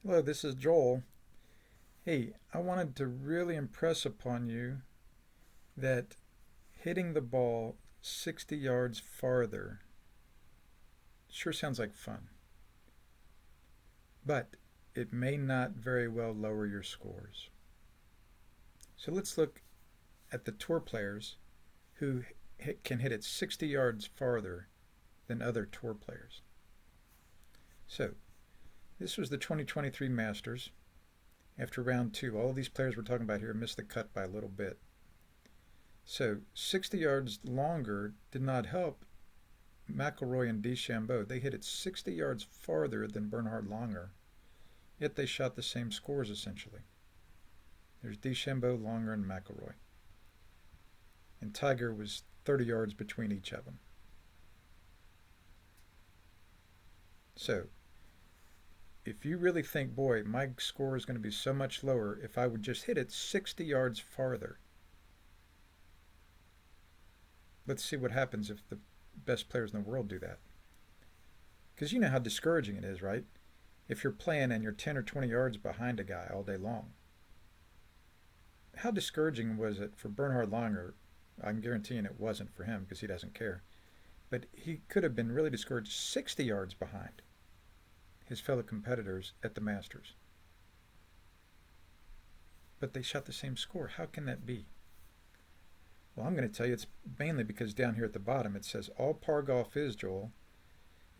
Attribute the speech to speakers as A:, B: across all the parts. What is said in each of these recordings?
A: Hello, this is Joel. Hey, I wanted to really impress upon you that hitting the ball 60 yards farther sure sounds like fun, but it may not very well lower your scores. So let's look at the tour players who can hit it 60 yards farther than other tour players. So, this was the 2023 Masters. After round two, all of these players we're talking about here missed the cut by a little bit. So 60 yards longer did not help McIlroy and DeChambeau. They hit it 60 yards farther than Bernhard Langer, yet they shot the same scores essentially. There's DeChambeau, Langer, and McIlroy. And Tiger was 30 yards between each of them. So, if you really think, boy, my score is going to be so much lower if I would just hit it 60 yards farther, let's see what happens if the best players in the world do that. Because you know how discouraging it is, right? If you're playing and you're 10 or 20 yards behind a guy all day long. How discouraging was it for Bernhard Langer? I'm guaranteeing it wasn't for him because he doesn't care. But he could have been really discouraged 60 yards behind his fellow competitors at the Masters. But they shot the same score. How can that be? Well, I'm going to tell you it's mainly because down here at the bottom it says all par golf is, Joel,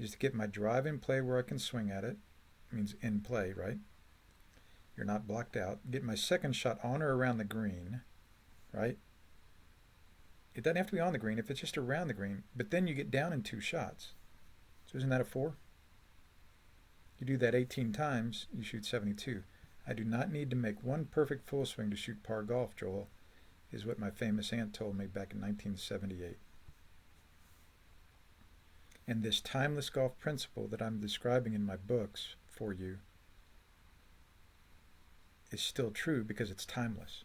A: is to get my drive in play where I can swing at it. It means in play, right? You're not blocked out. Get my second shot on or around the green, right? It doesn't have to be on the green if it's just around the green, but then you get down in two shots. So isn't that a 4? You do that 18 times, you shoot 72. I do not need to make one perfect full swing to shoot par golf, Joel, is what my famous aunt told me back in 1978. And this timeless golf principle that I'm describing in my books for you is still true because it's timeless.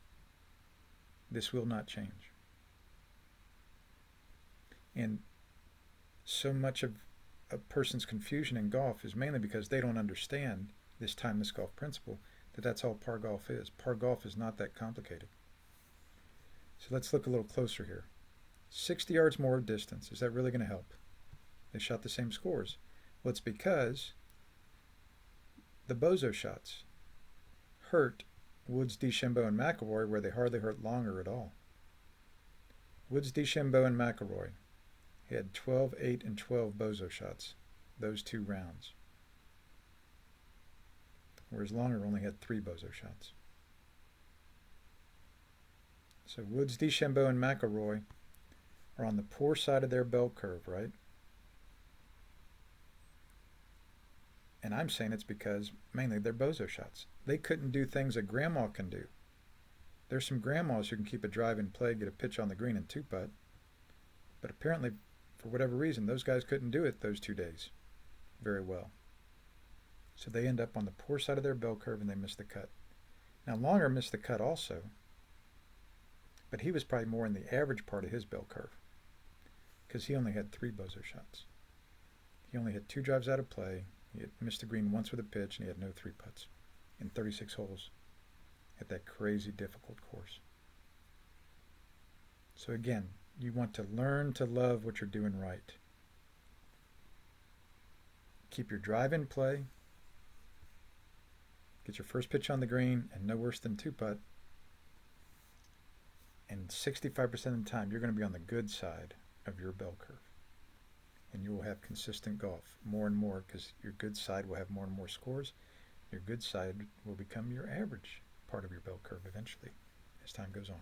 A: This will not change. And so much of a person's confusion in golf is mainly because they don't understand this timeless golf principle, that's all par golf is. Par golf is not that complicated. So let's look a little closer here. 60 yards more distance. Is that really going to help? They shot the same scores. Well, it's because the Bozo-Shots hurt Woods, DeChambeau, and McIlroy where they hardly hurt Langer at all. Woods, DeChambeau, and McIlroy had 12, 8, and 12 Bozo-Shots those 2 rounds, whereas Langer only had 3 Bozo-Shots. So Woods, DeChambeau, and McIlroy are on the poor side of their bell curve, right? And I'm saying it's because mainly they're Bozo-Shots. They couldn't do things a grandma can do. There's some grandmas who can keep a drive in play, get a pitch on the green, and 2-putt. But apparently, for whatever reason, those guys couldn't do it those 2 days very well. So they end up on the poor side of their bell curve and they miss the cut. Now, Langer missed the cut also, but he was probably more in the average part of his bell curve because he only had 3 Bozo-Shots. He only had 2 drives out of play. He had missed the green once with a pitch, and he had no 3-putts in 36 holes at that crazy difficult course. So again, you want to learn to love what you're doing right. Keep your drive in play. Get your first pitch on the green and no worse than 2-putt. And 65% of the time, you're going to be on the good side of your bell curve. And you will have consistent golf more and more because your good side will have more and more scores. Your good side will become your average part of your bell curve eventually as time goes on.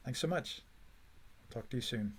A: Thanks so much. Talk to you soon.